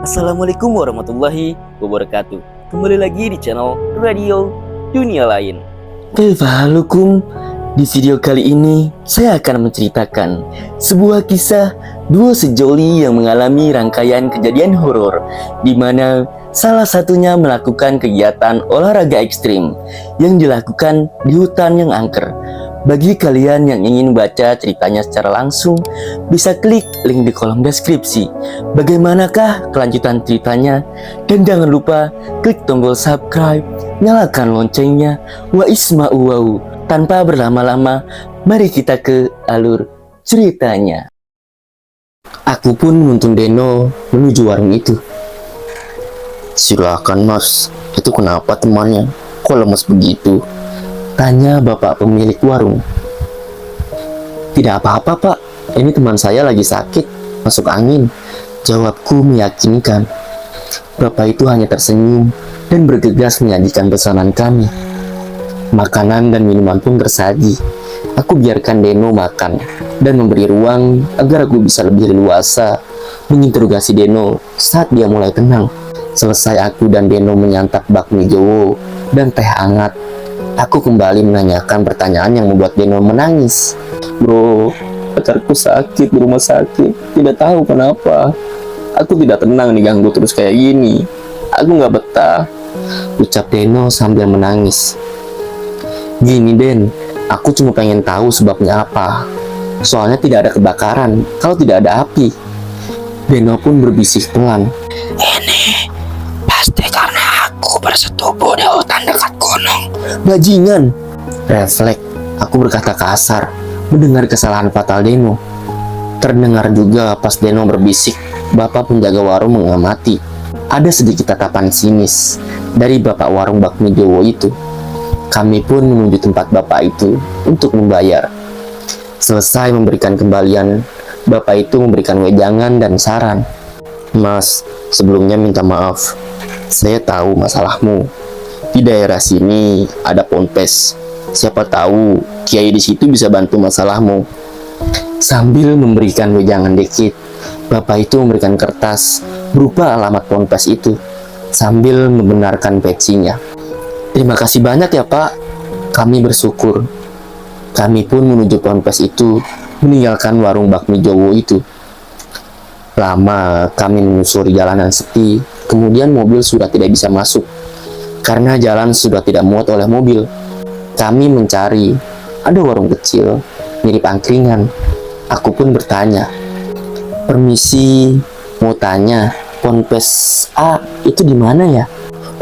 Assalamualaikum warahmatullahi wabarakatuh. Kembali lagi di channel Radio Dunia Lain. Assalamualaikum. Di video kali ini saya akan menceritakan sebuah kisah dua sejoli yang mengalami rangkaian kejadian horor, di mana salah satunya melakukan kegiatan olahraga ekstrim yang dilakukan di hutan yang angker. Bagi kalian yang ingin baca ceritanya secara langsung, bisa klik link di kolom deskripsi. Bagaimanakah kelanjutan ceritanya? Dan jangan lupa klik tombol subscribe, nyalakan loncengnya. Wa isma'u wa'u. Tanpa berlama-lama, mari kita ke alur ceritanya. Aku pun menuntun Deno menuju warung itu. Silakan mas, itu kenapa temannya? Kok lemes begitu? Tanya bapak pemilik warung. Tidak apa-apa pak, ini teman saya lagi sakit, masuk angin. Jawabku meyakinkan. Bapak itu hanya tersenyum dan bergegas menyajikan pesanan kami. Makanan dan minuman pun tersaji. Aku biarkan Deno makan dan memberi ruang agar aku bisa lebih leluasa menginterogasi Deno saat dia mulai tenang. Selesai aku dan Deno menyantap bakmi Jowo dan teh hangat, aku kembali menanyakan pertanyaan yang membuat Deno menangis. Bro, pacarku sakit di rumah sakit, tidak tahu kenapa. Aku tidak tenang diganggu terus kayak gini. Aku nggak betah, ucap Deno sambil menangis. Gini Den, aku cuma pengen tahu sebabnya apa. Soalnya tidak ada kebakaran kalau tidak ada api. Deno pun berbisik pelan. Ini pasti karena aku bersetubuh di hutan dekat gunung. Bajingan! Refleks, aku berkata kasar mendengar kesalahan fatal Deno. Terdengar juga pas Deno berbisik, bapak penjaga warung mengamati. Ada sedikit tatapan sinis dari bapak warung bakmi Jowo itu. Kami pun menuju tempat bapak itu untuk membayar. Selesai memberikan kembalian, bapak itu memberikan wejangan dan saran. Mas, sebelumnya minta maaf. Saya tahu masalahmu. Di daerah sini ada ponpes. Siapa tahu kiai di situ bisa bantu masalahmu. Sambil memberikan wejangan dikit, bapak itu memberikan kertas berupa alamat ponpes itu sambil membenarkan pecinya. Terima kasih banyak ya pak, kami bersyukur. Kami pun menuju ponpes itu, meninggalkan warung bakmi Jowo itu. Lama kami menyusuri jalanan sepi, kemudian mobil sudah tidak bisa masuk karena jalan sudah tidak muat oleh mobil. Kami mencari, ada warung kecil mirip angkringan. Aku pun bertanya, permisi, mau tanya, ponpes A itu di mana ya?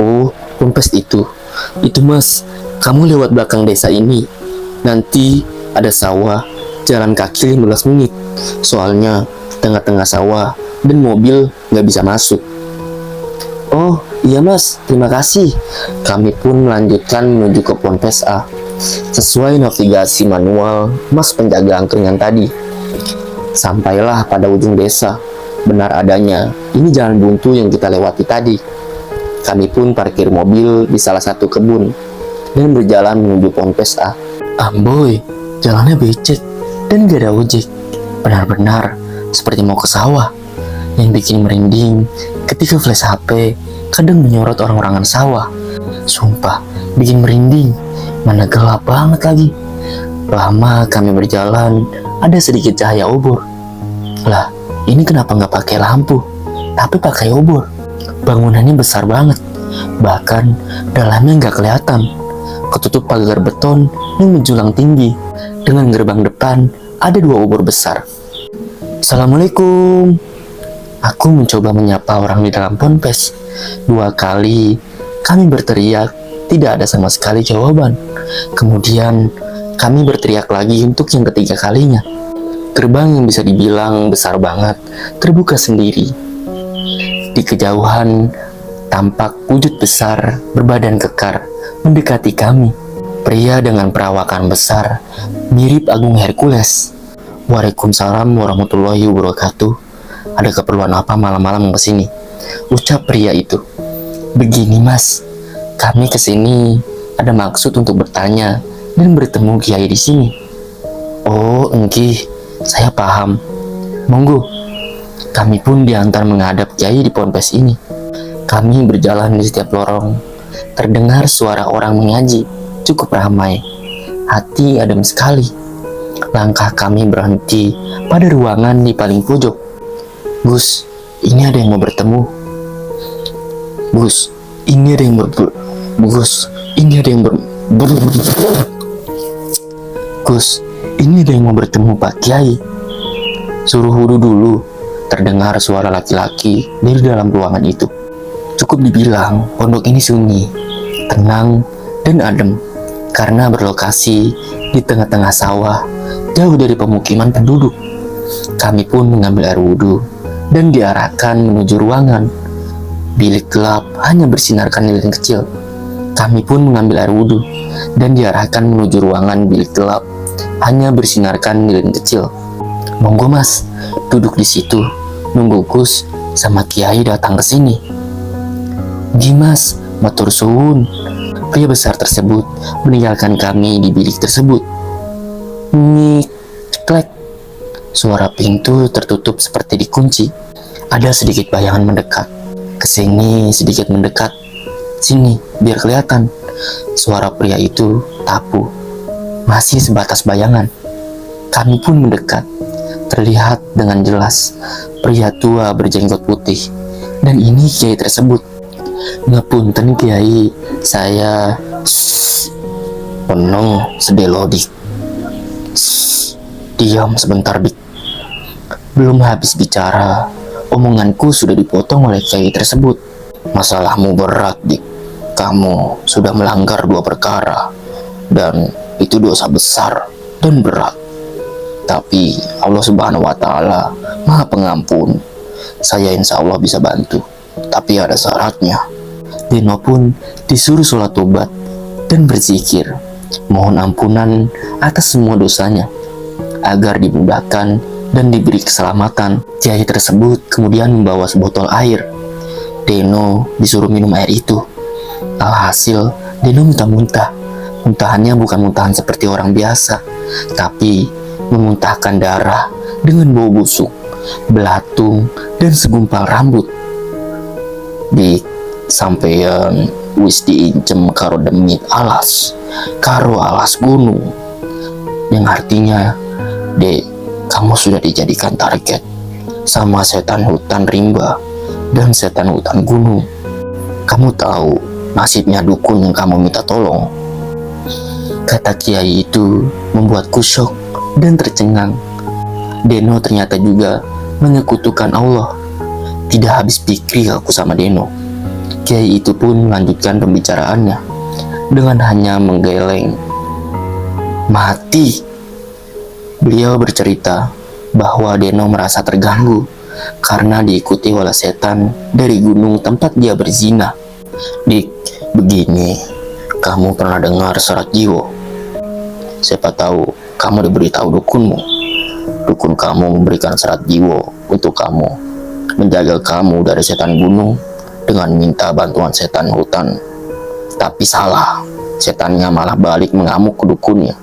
Oh, ponpes itu mas, kamu lewat belakang desa ini. Nanti ada sawah, jalan kaki 15 menit. Soalnya tengah-tengah sawah dan mobil nggak bisa masuk. Oh iya mas, terima kasih. Kami pun melanjutkan menuju ke ponpes A sesuai navigasi manual mas penjaga angkringan tadi. Sampailah pada ujung desa. Benar adanya, ini jalan buntu yang kita lewati tadi. Kami pun parkir mobil di salah satu kebun dan berjalan menuju ponpes A. Amboy, jalannya becek dan gak ada ojek. Benar-benar seperti mau ke sawah. Yang bikin merinding ketika flash HP kadang menyorot orang-orangan sawah. Sumpah, bikin merinding. Mana gelap banget lagi. Lama kami berjalan, ada sedikit cahaya obor. Lah, ini kenapa nggak pakai lampu, tapi pakai obor? Bangunannya besar banget, bahkan dalamnya nggak kelihatan. Ketutup pagar beton yang menjulang tinggi. Dengan gerbang depan ada 2 obor besar. Assalamualaikum. Aku mencoba menyapa orang di dalam ponpes. 2 kali kami berteriak, tidak ada sama sekali jawaban. Kemudian kami berteriak lagi untuk yang ketiga kalinya. Gerbang yang bisa dibilang besar banget terbuka sendiri. Di kejauhan tampak wujud besar berbadan kekar mendekati kami. Pria dengan perawakan besar mirip Agung Hercules. Waalaikumsalam warahmatullahi wabarakatuh. Ada keperluan apa malam-malam kesini? Ucap pria itu. Begini mas, kami kesini ada maksud untuk bertanya dan bertemu kiai di sini. Oh, engkih, saya paham. Monggo. Kami pun diantar menghadap kiai di ponpes ini. Kami berjalan di setiap lorong. Terdengar suara orang mengaji, cukup ramai. Hati adem sekali. Langkah kami berhenti pada ruangan di paling pojok. Gus, ini ada yang mau bertemu. Gus, ini ada yang Gus, ini ada yang Gus, ini ada yang mau bertemu Pak Kiai. Suruh wudhu dulu. Terdengar suara laki-laki dari dalam ruangan itu. Cukup dibilang pondok ini sunyi, tenang, dan adem karena berlokasi di tengah-tengah sawah, jauh dari pemukiman penduduk. Kami pun mengambil air wudhu dan diarahkan menuju ruangan. Bilik gelap hanya bersinarkan lilin kecil. Kami pun mengambil air wudhu dan diarahkan menuju ruangan bilik gelap, hanya bersinarkan lilin kecil. Monggo mas, duduk di situ, nunggu Gus sama Kiai datang ke sini. Gimas, matur suwun. Pria besar tersebut meninggalkan kami di bilik tersebut. Nik, klek. Suara pintu tertutup seperti dikunci. Ada sedikit bayangan mendekat. Kesini sedikit mendekat. Sini, biar kelihatan. Suara pria itu tapu. Masih sebatas bayangan. Kami pun mendekat. Terlihat dengan jelas pria tua berjenggot putih. Dan ini kiai tersebut. Ngapunten kiai, saya penong sedelo dik. Diam sebentar dik. Belum habis bicara, omonganku sudah dipotong oleh kiai tersebut. Masalahmu berat dik. Kamu sudah melanggar 2 perkara. Dan itu dosa besar dan berat. Tapi Allah Subhanahu wa Ta'ala Maha Pengampun. Saya insya Allah bisa bantu, tapi ada syaratnya. Deno pun disuruh sholat tobat dan berzikir, mohon ampunan atas semua dosanya, agar dimudahkan dan diberi keselamatan. Kiai tersebut kemudian membawa sebotol air. Deno disuruh minum air itu. Alhasil Deno muntah-muntah. Muntahannya bukan muntahan seperti orang biasa, tapi memuntahkan darah dengan bau busuk, belatung, dan segumpal rambut. Di sampeyan wis diincem karo demit alas, karo alas gunung, yang artinya, dek, kamu sudah dijadikan target sama setan hutan rimba dan setan hutan gunung. Kamu tahu nasibnya dukun yang kamu minta tolong. Kata kiai itu membuatku syok dan tercengang. Deno ternyata juga menyekutukan Allah. Tidak habis pikir aku sama Deno. Kiai itu pun melanjutkan pembicaraannya dengan hanya menggeleng. Mati. Beliau bercerita bahwa Deno merasa terganggu karena diikuti oleh setan dari gunung tempat dia berzina. Dik, begini, kamu pernah dengar serat jiwa? Siapa tahu kamu diberitahu dukunmu. Dukun kamu memberikan serat jiwa untuk kamu, menjaga kamu dari setan gunung dengan minta bantuan setan hutan. Tapi salah, setannya malah balik mengamuk ke dukunnya.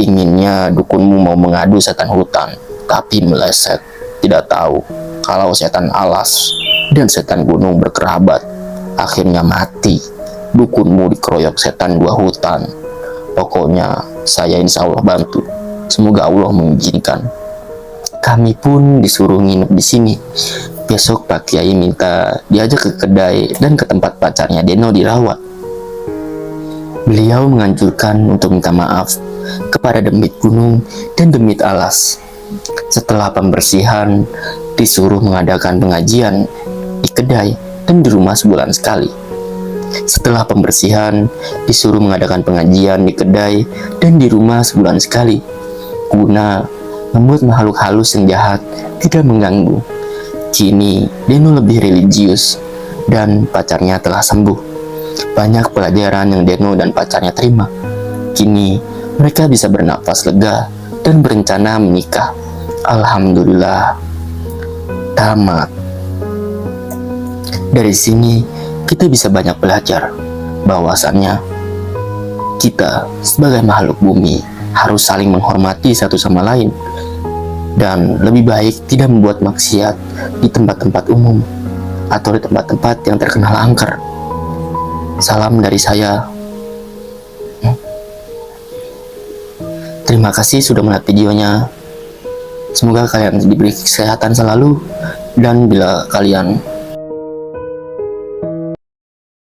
Inginnya dukunmu mau mengadu setan hutan, tapi meleset. Tidak tahu kalau setan alas dan setan gunung berkerabat. Akhirnya mati. Dukunmu dikeroyok setan 2 hutan. Pokoknya saya insya Allah bantu. Semoga Allah mengizinkan. Kami pun disuruh nginep di sini. Besok Pak Kiai minta diajak ke kedai dan ke tempat pacarnya Deno dirawat. Beliau menganjurkan untuk minta maaf kepada demit gunung dan demit alas. Setelah pembersihan, disuruh mengadakan pengajian di kedai dan di rumah sebulan sekali. Setelah pembersihan, disuruh mengadakan pengajian di kedai dan di rumah sebulan sekali, guna membuat makhluk halus yang jahat tidak mengganggu. Kini Deno lebih religius dan pacarnya telah sembuh. Banyak pelajaran yang Deno dan pacarnya terima. Kini mereka bisa bernafas lega dan berencana menikah. Alhamdulillah. Tamat. Dari sini kita bisa banyak belajar bahwasannya kita sebagai makhluk bumi harus saling menghormati satu sama lain. dan lebih baik tidak membuat maksiat di tempat-tempat umum atau di tempat-tempat yang terkenal angker. Salam dari saya. Terima kasih sudah melihat videonya. Semoga kalian diberi kesehatan selalu, dan bila kalian